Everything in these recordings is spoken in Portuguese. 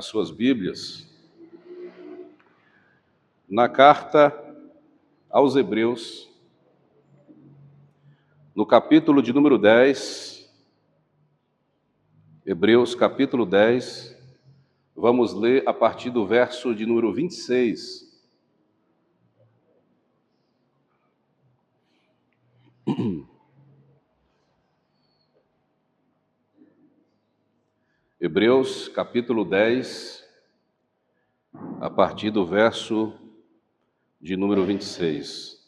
as suas Bíblias na carta aos Hebreus, no capítulo de número 10, Hebreus capítulo 10, vamos ler a partir do verso de número 26. Hebreus capítulo 10, a partir do verso de número 26.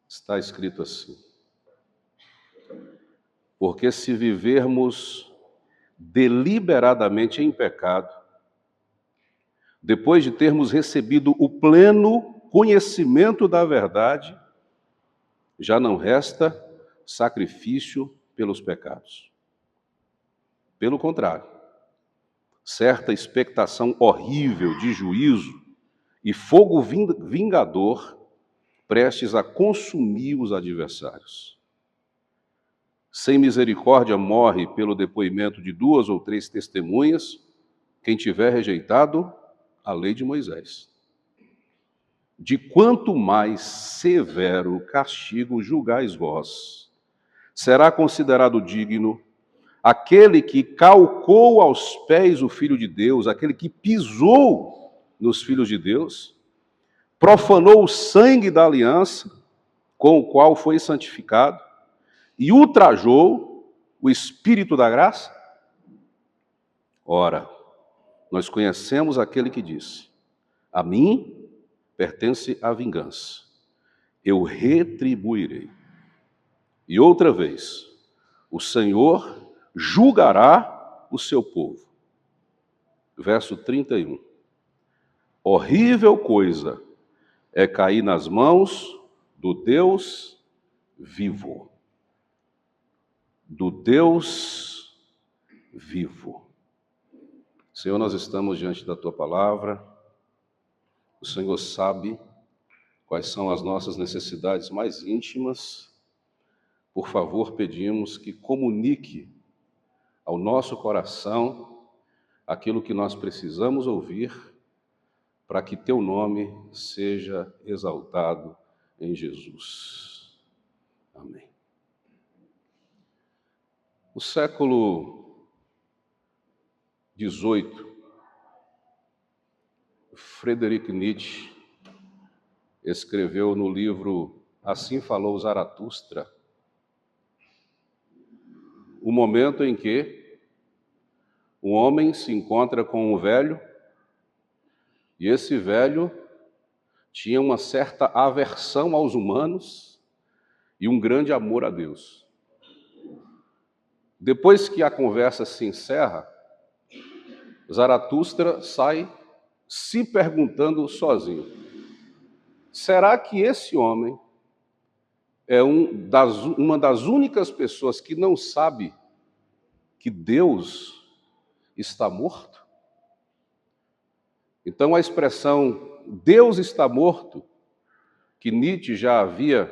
Está escrito assim: porque se vivermos deliberadamente em pecado, depois de termos recebido o pleno conhecimento da verdade, já não resta sacrifício pelos pecados. Pelo contrário, certa expectação horrível de juízo e fogo vingador prestes a consumir os adversários. Sem misericórdia morre pelo depoimento de 2 ou 3 testemunhas quem tiver rejeitado a lei de Moisés. De quanto mais severo castigo julgais vós, será considerado digno aquele que calcou aos pés o Filho de Deus, aquele que pisou nos filhos de Deus, profanou o sangue da aliança com o qual foi santificado e ultrajou o Espírito da graça? Ora, nós conhecemos aquele que disse: a mim pertence a vingança, eu retribuirei. E outra vez, o Senhor julgará o seu povo. Verso 31. Horrível coisa é cair nas mãos do Deus vivo. Do Deus vivo. Senhor, nós estamos diante da Tua palavra. O Senhor sabe quais são as nossas necessidades mais íntimas. Por favor, pedimos que comunique ao nosso coração aquilo que nós precisamos ouvir para que Teu nome seja exaltado em Jesus. Amém. No século XVIII, Friedrich Nietzsche escreveu no livro Assim Falou Zaratustra o momento em que um homem se encontra com um velho e esse velho tinha uma certa aversão aos humanos e um grande amor a Deus. Depois que a conversa se encerra, Zaratustra sai se perguntando sozinho: será que esse homem é uma das únicas pessoas que não sabe que Deus está morto? Então a expressão Deus está morto, que Nietzsche já havia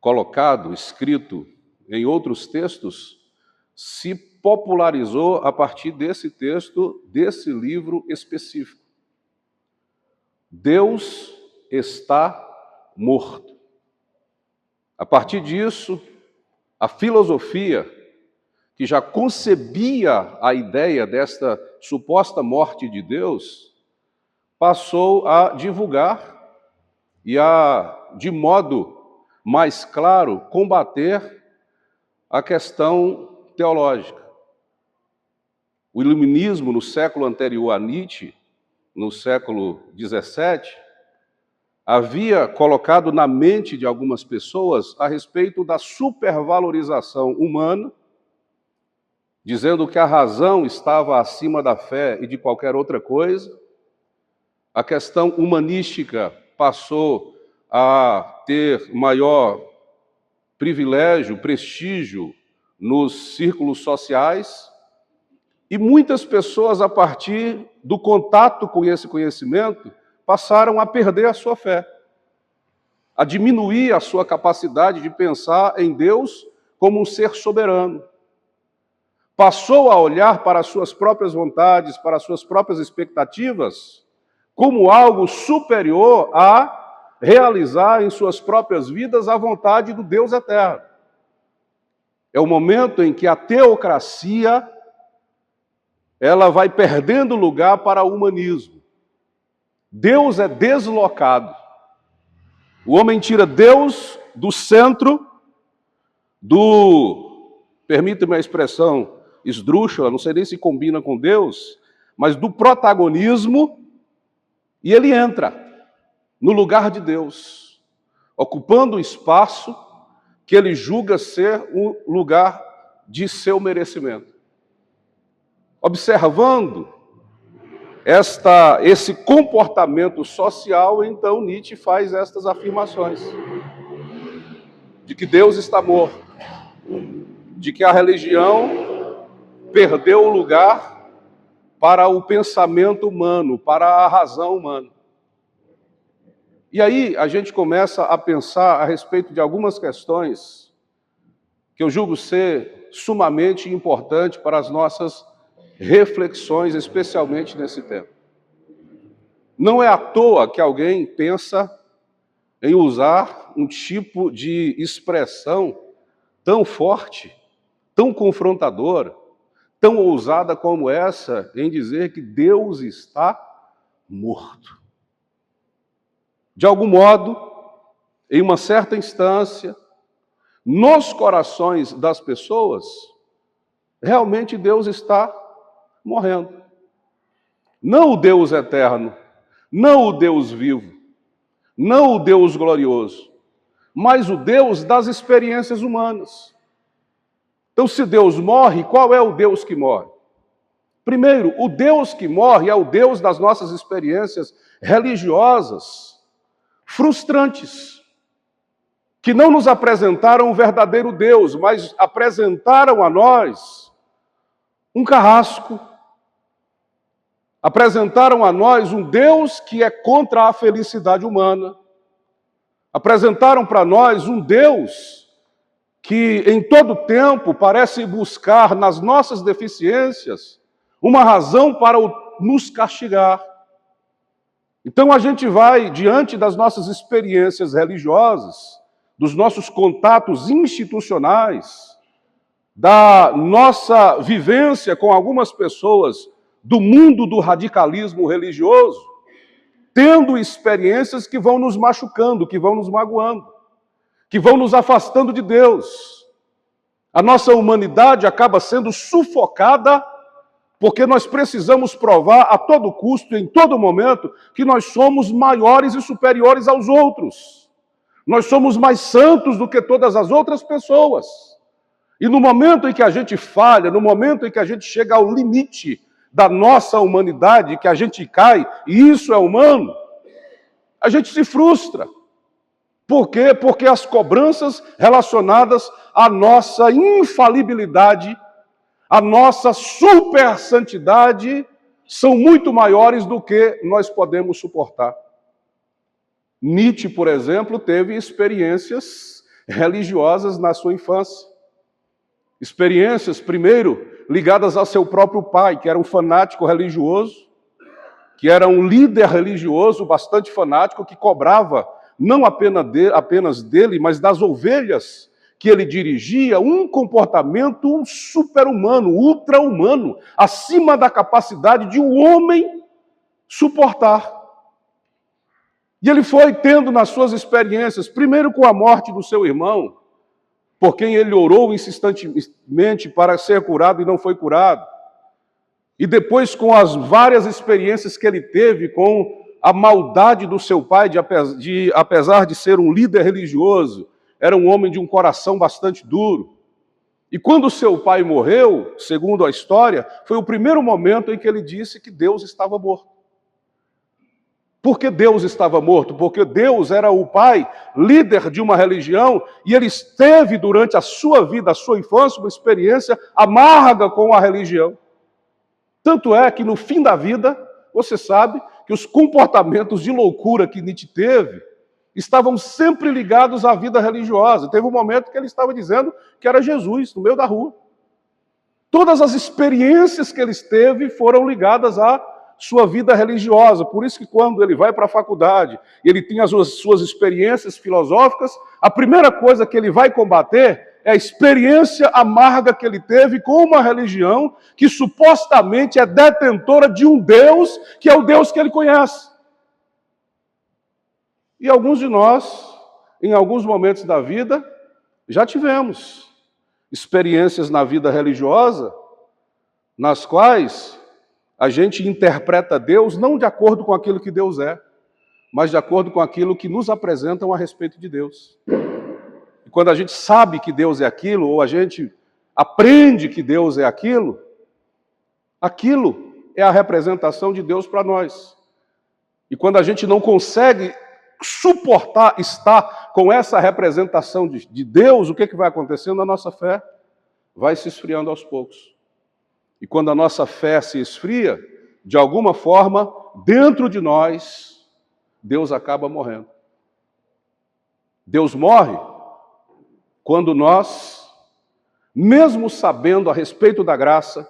colocado, escrito em outros textos, se popularizou a partir desse texto, desse livro específico. Deus está morto. A partir disso, a filosofia, que já concebia a ideia desta suposta morte de Deus, passou a divulgar e a, de modo mais claro, combater a questão teológica. O iluminismo, no século anterior a Nietzsche, no século XVII, havia colocado na mente de algumas pessoas a respeito da supervalorização humana, dizendo que a razão estava acima da fé e de qualquer outra coisa. A questão humanística passou a ter maior privilégio, prestígio nos círculos sociais, e muitas pessoas, a partir do contato com esse conhecimento, passaram a perder a sua fé, a diminuir a sua capacidade de pensar em Deus como um ser soberano. passou a olhar para as suas próprias vontades, para as suas próprias expectativas, como algo superior a realizar em suas próprias vidas a vontade do Deus eterno. É o momento em que a teocracia ela vai perdendo lugar para o humanismo. Deus é deslocado. O homem tira Deus do centro permita-me a expressão esdrúxula, não sei nem se combina com Deus, mas do protagonismo, e ele entra no lugar de Deus, ocupando o espaço que ele julga ser o lugar de seu merecimento. Observando esse comportamento social, então Nietzsche faz estas afirmações de que Deus está morto, de que a religião perdeu o lugar para o pensamento humano, para a razão humana. E aí a gente começa a pensar a respeito de algumas questões que eu julgo ser sumamente importante para as nossas reflexões, especialmente nesse tempo. Não é à toa que alguém pensa em usar um tipo de expressão tão forte, tão confrontadora, tão ousada como essa, em dizer que Deus está morto. De algum modo, em uma certa instância, nos corações das pessoas, realmente Deus está morrendo. Não o Deus eterno, não o Deus vivo, não o Deus glorioso, mas o Deus das experiências humanas. Então, se Deus morre, qual é o Deus que morre? Primeiro, o Deus que morre é o Deus das nossas experiências religiosas, frustrantes, que não nos apresentaram o verdadeiro Deus, mas apresentaram a nós um carrasco, apresentaram a nós um Deus que é contra a felicidade humana, apresentaram para nós um Deus que em todo tempo parece buscar nas nossas deficiências uma razão para nos castigar. Então a gente vai, diante das nossas experiências religiosas, dos nossos contatos institucionais, da nossa vivência com algumas pessoas do mundo do radicalismo religioso, tendo experiências que vão nos machucando, que vão nos magoando, que vão nos afastando de Deus. A nossa humanidade acaba sendo sufocada porque nós precisamos provar a todo custo, em todo momento, que nós somos maiores e superiores aos outros. Nós somos mais santos do que todas as outras pessoas. E no momento em que a gente falha, no momento em que a gente chega ao limite da nossa humanidade, que a gente cai, e isso é humano, a gente se frustra. Por quê? Porque as cobranças relacionadas à nossa infalibilidade, à nossa super santidade, são muito maiores do que nós podemos suportar. Nietzsche, por exemplo, teve experiências religiosas na sua infância. Experiências, primeiro, ligadas ao seu próprio pai, que era um fanático religioso, que era um líder religioso bastante fanático, que cobrava não apenas dele, mas das ovelhas que ele dirigia, um comportamento super-humano, ultra-humano, acima da capacidade de um homem suportar. E ele foi tendo nas suas experiências, primeiro com a morte do seu irmão, por quem ele orou insistentemente para ser curado e não foi curado. E depois com as várias experiências que ele teve com a maldade do seu pai, apesar de ser um líder religioso, era um homem de um coração bastante duro. E quando seu pai morreu, segundo a história, foi o primeiro momento em que ele disse que Deus estava morto. Por que Deus estava morto? Porque Deus era o pai, líder de uma religião, e ele teve durante a sua vida, a sua infância, uma experiência amarga com a religião. Tanto é que no fim da vida, você sabe que os comportamentos de loucura que Nietzsche teve estavam sempre ligados à vida religiosa. Teve um momento que ele estava dizendo que era Jesus, no meio da rua. Todas as experiências que ele teve foram ligadas à sua vida religiosa. Por isso que quando ele vai para a faculdade, ele tem as suas experiências filosóficas, a primeira coisa que ele vai combater é a experiência amarga que ele teve com uma religião que supostamente é detentora de um Deus, que é o Deus que ele conhece. E alguns de nós, em alguns momentos da vida, já tivemos experiências na vida religiosa, nas quais a gente interpreta Deus não de acordo com aquilo que Deus é, mas de acordo com aquilo que nos apresentam a respeito de Deus. E quando a gente sabe que Deus é aquilo, ou a gente aprende que Deus é aquilo, aquilo é a representação de Deus para nós. E quando a gente não consegue suportar estar com essa representação de Deus, o que vai acontecendo? A nossa fé vai se esfriando aos poucos. E quando a nossa fé se esfria, de alguma forma, dentro de nós, Deus acaba morrendo. Deus morre quando nós, mesmo sabendo a respeito da graça,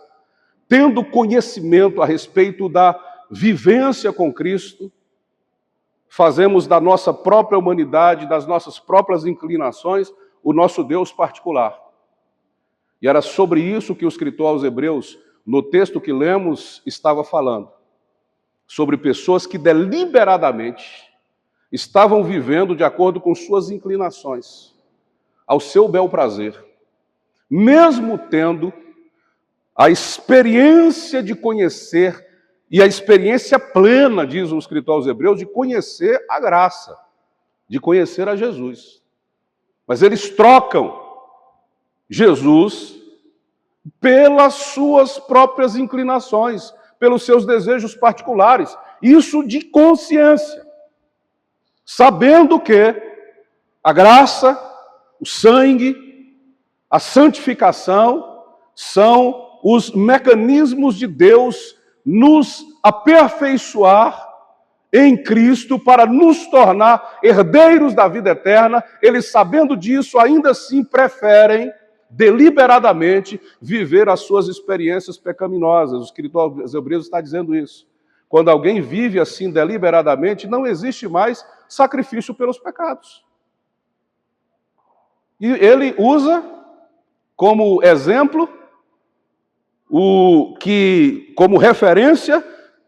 tendo conhecimento a respeito da vivência com Cristo, fazemos da nossa própria humanidade, das nossas próprias inclinações, o nosso Deus particular. E era sobre isso que o escritor aos Hebreus, no texto que lemos, estava falando. Sobre pessoas que deliberadamente estavam vivendo de acordo com suas inclinações, ao seu bel prazer, mesmo tendo a experiência de conhecer, e a experiência plena, diz o escritor aos Hebreus, de conhecer a graça, de conhecer a Jesus. Mas eles trocam Jesus pelas suas próprias inclinações, pelos seus desejos particulares. Isso de consciência. Sabendo que a graça, o sangue, a santificação são os mecanismos de Deus nos aperfeiçoar em Cristo para nos tornar herdeiros da vida eterna. Eles, sabendo disso, ainda assim preferem deliberadamente viver as suas experiências pecaminosas. O escritor aos Hebreus está dizendo isso. Quando alguém vive assim deliberadamente, não existe mais sacrifício pelos pecados. E ele usa como exemplo, como referência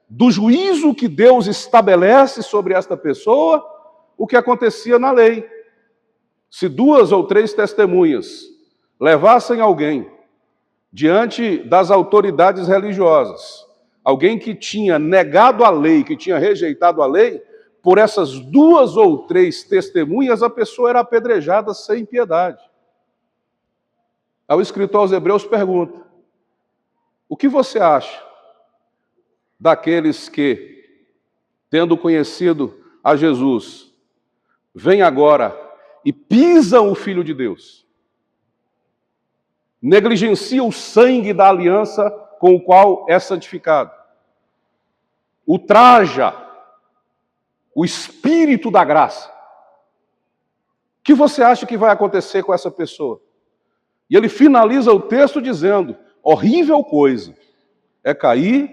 do juízo que Deus estabelece sobre esta pessoa, o que acontecia na lei. Se 2 ou 3 testemunhas levassem alguém diante das autoridades religiosas, alguém que tinha negado a lei, que tinha rejeitado a lei, por essas 2 ou 3 testemunhas, a pessoa era apedrejada sem piedade. Aí o escritor aos Hebreus pergunta: o que você acha daqueles que, tendo conhecido a Jesus, vêm agora e pisam o Filho de Deus, negligenciam o sangue da aliança com o qual é santificado, ultraja o Espírito da graça? O que você acha que vai acontecer com essa pessoa? E ele finaliza o texto dizendo: horrível coisa é cair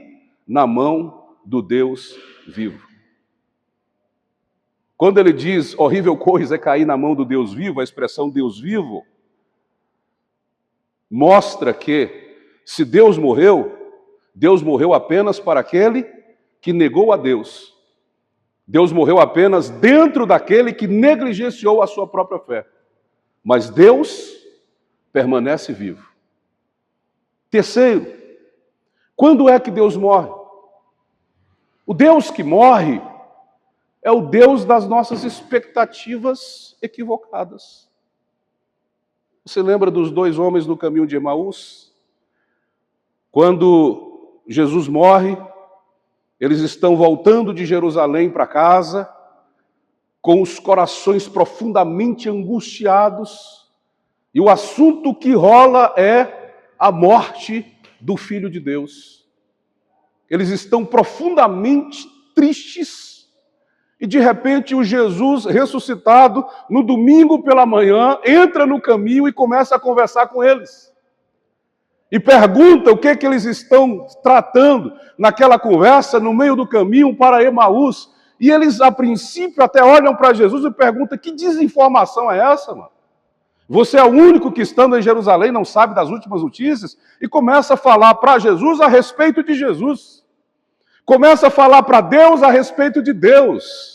na mão do Deus vivo. Quando ele diz horrível coisa é cair na mão do Deus vivo, a expressão Deus vivo mostra que, se Deus morreu apenas para aquele que negou a Deus. Deus morreu apenas dentro daquele que negligenciou a sua própria fé. Mas Deus permanece vivo. Terceiro, quando é que Deus morre? O Deus que morre é o Deus das nossas expectativas equivocadas. Você lembra dos 2 homens no caminho de Emaús? Quando Jesus morre, eles estão voltando de Jerusalém para casa, com os corações profundamente angustiados, e o assunto que rola é a morte do Filho de Deus. Eles estão profundamente tristes, e de repente o Jesus ressuscitado, no domingo pela manhã, entra no caminho e começa a conversar com eles. e pergunta o que eles estão tratando naquela conversa no meio do caminho para Emaús. E eles, a princípio, até olham para Jesus e perguntam: que desinformação é essa, mano? Você é o único que, estando em Jerusalém, não sabe das últimas notícias? E começa a falar para Jesus a respeito de Jesus. Começa a falar para Deus a respeito de Deus.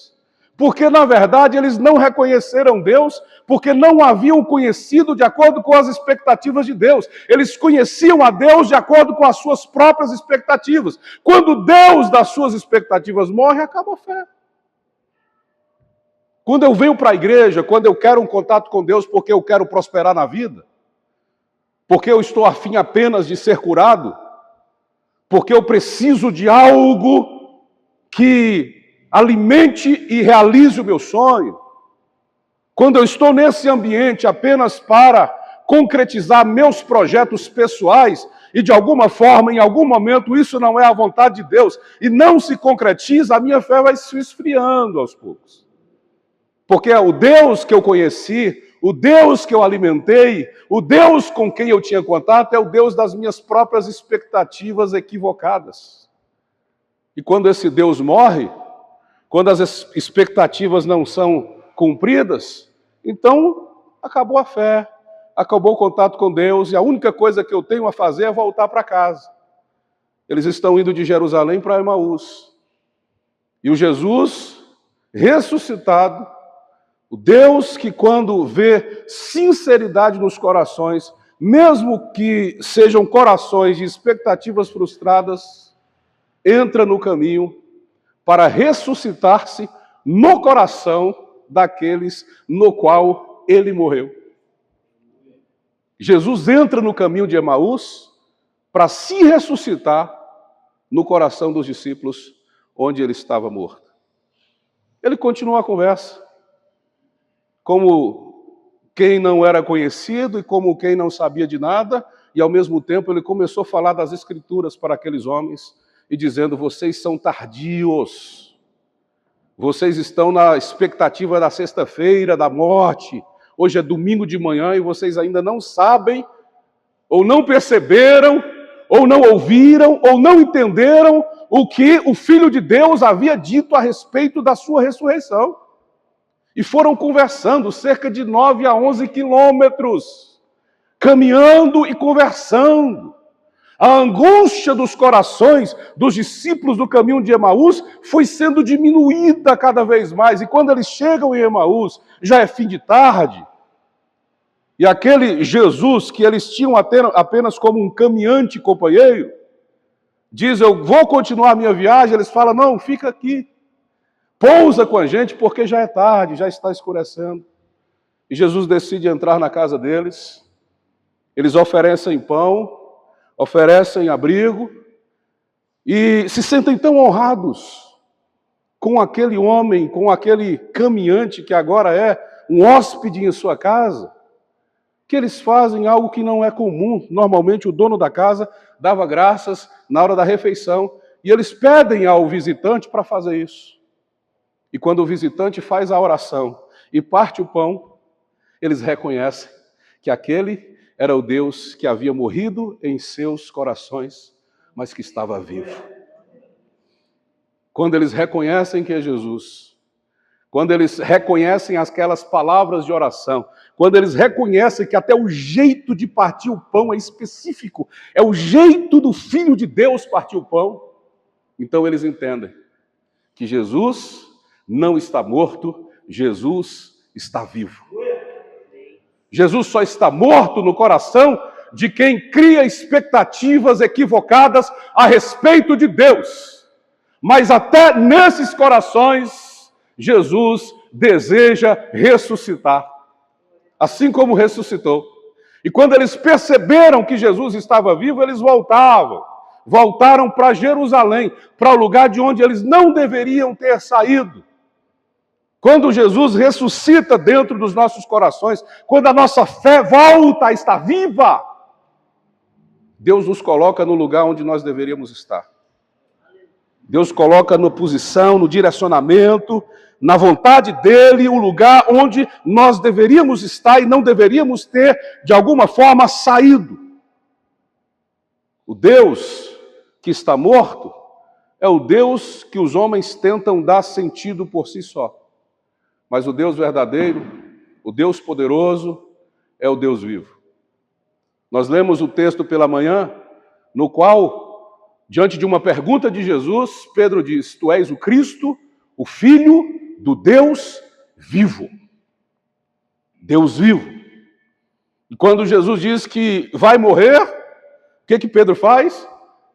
Porque, na verdade, eles não reconheceram Deus, porque não haviam conhecido de acordo com as expectativas de Deus. Eles conheciam a Deus de acordo com as suas próprias expectativas. Quando Deus das suas expectativas morre, acaba a fé. Quando eu venho para a igreja, quando eu quero um contato com Deus porque eu quero prosperar na vida, porque eu estou afim apenas de ser curado, porque eu preciso de algo que alimente e realize o meu sonho, quando eu estou nesse ambiente apenas para concretizar meus projetos pessoais, e de alguma forma, em algum momento, isso não é a vontade de Deus, e não se concretiza, a minha fé vai se esfriando aos poucos. Porque o Deus que eu conheci, o Deus que eu alimentei, o Deus com quem eu tinha contato, é o Deus das minhas próprias expectativas equivocadas. E quando esse Deus morre, quando as expectativas não são cumpridas, então acabou a fé, acabou o contato com Deus, e a única coisa que eu tenho a fazer é voltar para casa. Eles estão indo de Jerusalém para Emaús. E o Jesus ressuscitado, o Deus que, quando vê sinceridade nos corações, mesmo que sejam corações de expectativas frustradas, entra no caminho para ressuscitar-se no coração daqueles no qual ele morreu. Jesus entra no caminho de Emaús para se ressuscitar no coração dos discípulos onde ele estava morto. Ele continua a conversa, como quem não era conhecido e como quem não sabia de nada, e ao mesmo tempo ele começou a falar das Escrituras para aqueles homens, e dizendo: vocês são tardios, vocês estão na expectativa da sexta-feira, da morte, hoje é domingo de manhã e vocês ainda não sabem, ou não perceberam, ou não ouviram, ou não entenderam o que o Filho de Deus havia dito a respeito da sua ressurreição. E foram conversando cerca de 9 a 11 quilômetros, caminhando e conversando. A angústia dos corações dos discípulos do caminho de Emaús foi sendo diminuída cada vez mais. E quando eles chegam em Emaús, já é fim de tarde. E aquele Jesus que eles tinham apenas como um caminhante companheiro, diz: eu vou continuar a minha viagem. Eles falam: não, fica aqui. Pousa com a gente, porque já é tarde, já está escurecendo. E Jesus decide entrar na casa deles. Eles oferecem pão, oferecem abrigo, e se sentem tão honrados com aquele homem, com aquele caminhante que agora é um hóspede em sua casa, que eles fazem algo que não é comum. Normalmente o dono da casa dava graças na hora da refeição, e eles pedem ao visitante para fazer isso. E quando o visitante faz a oração e parte o pão, eles reconhecem que aquele era o Deus que havia morrido em seus corações, mas que estava vivo. Quando eles reconhecem que é Jesus, quando eles reconhecem aquelas palavras de oração, quando eles reconhecem que até o jeito de partir o pão é específico, é o jeito do Filho de Deus partir o pão, então eles entendem que Jesus não está morto, Jesus está vivo. Jesus só está morto no coração de quem cria expectativas equivocadas a respeito de Deus. Mas até nesses corações, Jesus deseja ressuscitar, assim como ressuscitou. E quando eles perceberam que Jesus estava vivo, eles voltaram para Jerusalém, para o lugar de onde eles não deveriam ter saído. Quando Jesus ressuscita dentro dos nossos corações, quando a nossa fé volta a estar viva, Deus nos coloca no lugar onde nós deveríamos estar. Deus coloca na posição, no direcionamento, na vontade dEle, o lugar onde nós deveríamos estar e não deveríamos ter, de alguma forma, saído. O Deus que está morto é o Deus que os homens tentam dar sentido por si só. Mas o Deus verdadeiro, o Deus poderoso, é o Deus vivo. Nós lemos o texto pela manhã, no qual, diante de uma pergunta de Jesus, Pedro diz: Tu és o Cristo, o Filho do Deus vivo. Deus vivo. E quando Jesus diz que vai morrer, o que Pedro faz?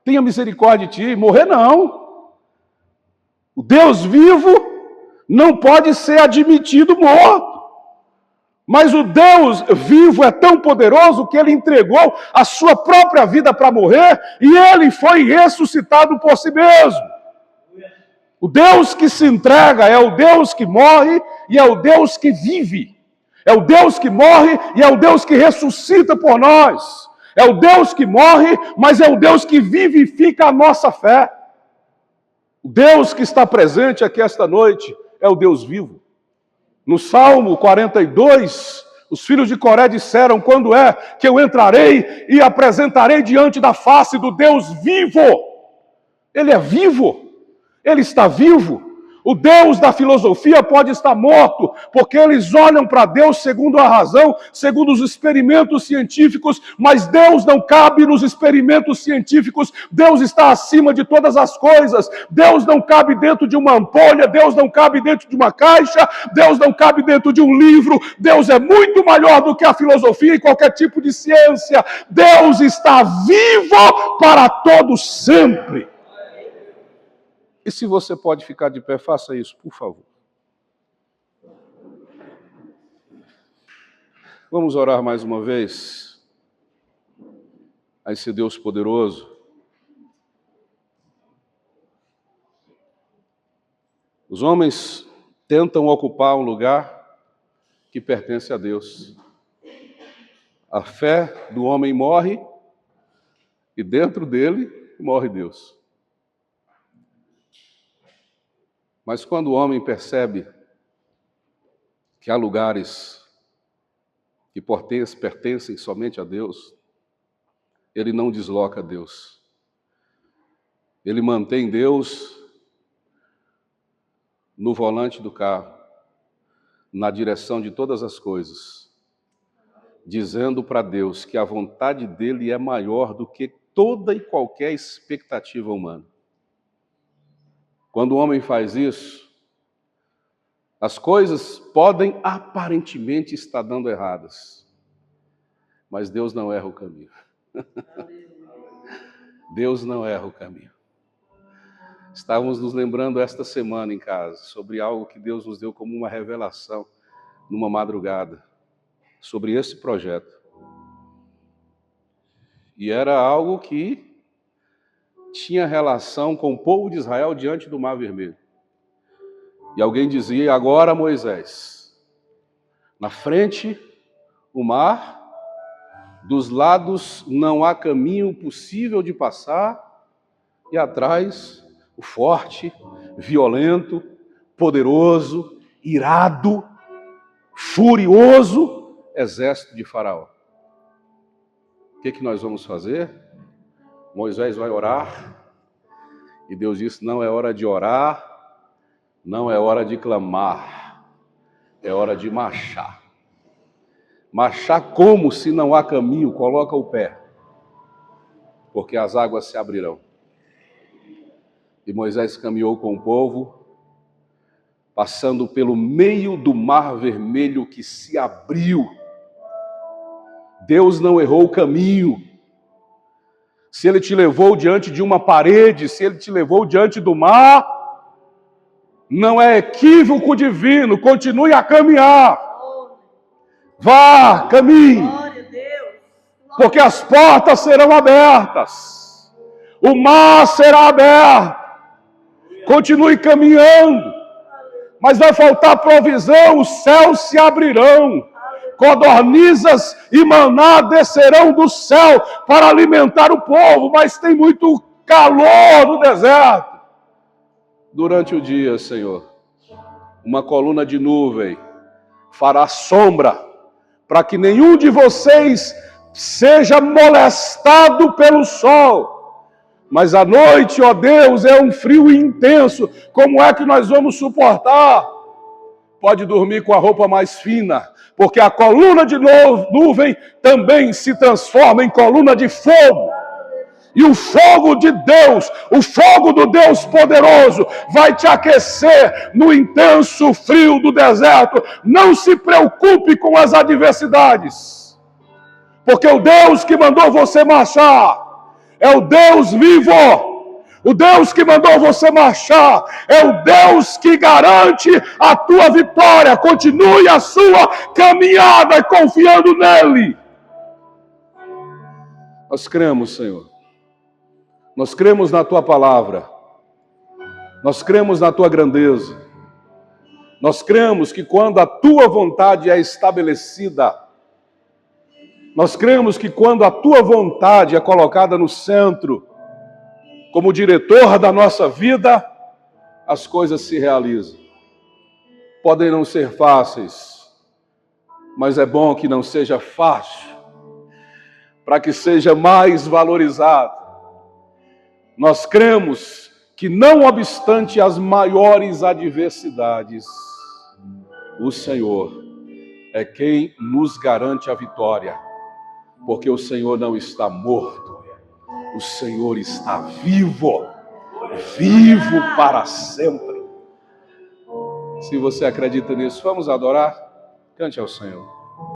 Tenha misericórdia de ti. Morrer não. O Deus vivo não pode ser admitido morto. Mas o Deus vivo é tão poderoso que ele entregou a sua própria vida para morrer e ele foi ressuscitado por si mesmo. O Deus que se entrega é o Deus que morre e é o Deus que vive. É o Deus que morre e é o Deus que ressuscita por nós. É o Deus que morre, mas é o Deus que vivifica a nossa fé. O Deus que está presente aqui esta noite é o Deus vivo. No Salmo 42, os filhos de Coré disseram: quando é que eu entrarei e apresentarei diante da face do Deus vivo? Ele é vivo, ele está vivo. O Deus da filosofia pode estar morto, porque eles olham para Deus segundo a razão, segundo os experimentos científicos, mas Deus não cabe nos experimentos científicos. Deus está acima de todas as coisas. Deus não cabe dentro de uma ampolha, Deus não cabe dentro de uma caixa, Deus não cabe dentro de um livro. Deus é muito maior do que a filosofia e qualquer tipo de ciência. Deus está vivo para todo sempre. E se você pode ficar de pé, faça isso, por favor. Vamos orar mais uma vez a esse Deus poderoso. Os homens tentam ocupar um lugar que pertence a Deus. A fé do homem morre e dentro dele morre Deus. Mas quando o homem percebe que há lugares que pertencem somente a Deus, ele não desloca Deus. Ele mantém Deus no volante do carro, na direção de todas as coisas, dizendo para Deus que a vontade dele é maior do que toda e qualquer expectativa humana. Quando o homem faz isso, as coisas podem aparentemente estar dando erradas, mas Deus não erra o caminho. Deus não erra o caminho. Estávamos nos lembrando esta semana em casa sobre algo que Deus nos deu como uma revelação numa madrugada, sobre esse projeto. E era algo que tinha relação com o povo de Israel diante do Mar Vermelho. E alguém dizia: agora Moisés, na frente o mar, dos lados não há caminho possível de passar, e atrás o forte, violento, poderoso, irado, furioso exército de Faraó. O que nós vamos fazer? Moisés vai orar, e Deus disse: não é hora de orar, não é hora de clamar, é hora de marchar. Marchar como se não há caminho? Coloca o pé, porque as águas se abrirão. E Moisés caminhou com o povo, passando pelo meio do Mar Vermelho que se abriu. Deus não errou o caminho. Se ele te levou diante de uma parede, se ele te levou diante do mar, não é equívoco divino. Continue a caminhar. Vá, caminhe. Porque as portas serão abertas. O mar será aberto. Continue caminhando. Mas vai faltar provisão, os céus se abrirão. Codornizes e maná descerão do céu para alimentar o povo, mas tem muito calor no deserto. Durante o dia, Senhor, uma coluna de nuvem fará sombra para que nenhum de vocês seja molestado pelo sol. Mas à noite, ó Deus, é um frio intenso. Como é que nós vamos suportar? Pode dormir com a roupa mais fina, porque a coluna de nuvem também se transforma em coluna de fogo. E o fogo de Deus, o fogo do Deus poderoso, vai te aquecer no intenso frio do deserto. Não se preocupe com as adversidades, porque o Deus que mandou você marchar é o Deus vivo. O Deus que mandou você marchar é o Deus que garante a tua vitória. Continue a sua caminhada confiando nele. Nós cremos, Senhor. Nós cremos na tua palavra. Nós cremos na tua grandeza. Nós cremos que quando a tua vontade é estabelecida, nós cremos que quando a tua vontade é colocada no centro, como diretor da nossa vida, as coisas se realizam. Podem não ser fáceis, mas é bom que não seja fácil, para que seja mais valorizado. Nós cremos que, não obstante as maiores adversidades, o Senhor é quem nos garante a vitória, porque o Senhor não está morto. O Senhor está vivo, vivo para sempre. Se você acredita nisso, vamos adorar? Cante ao Senhor.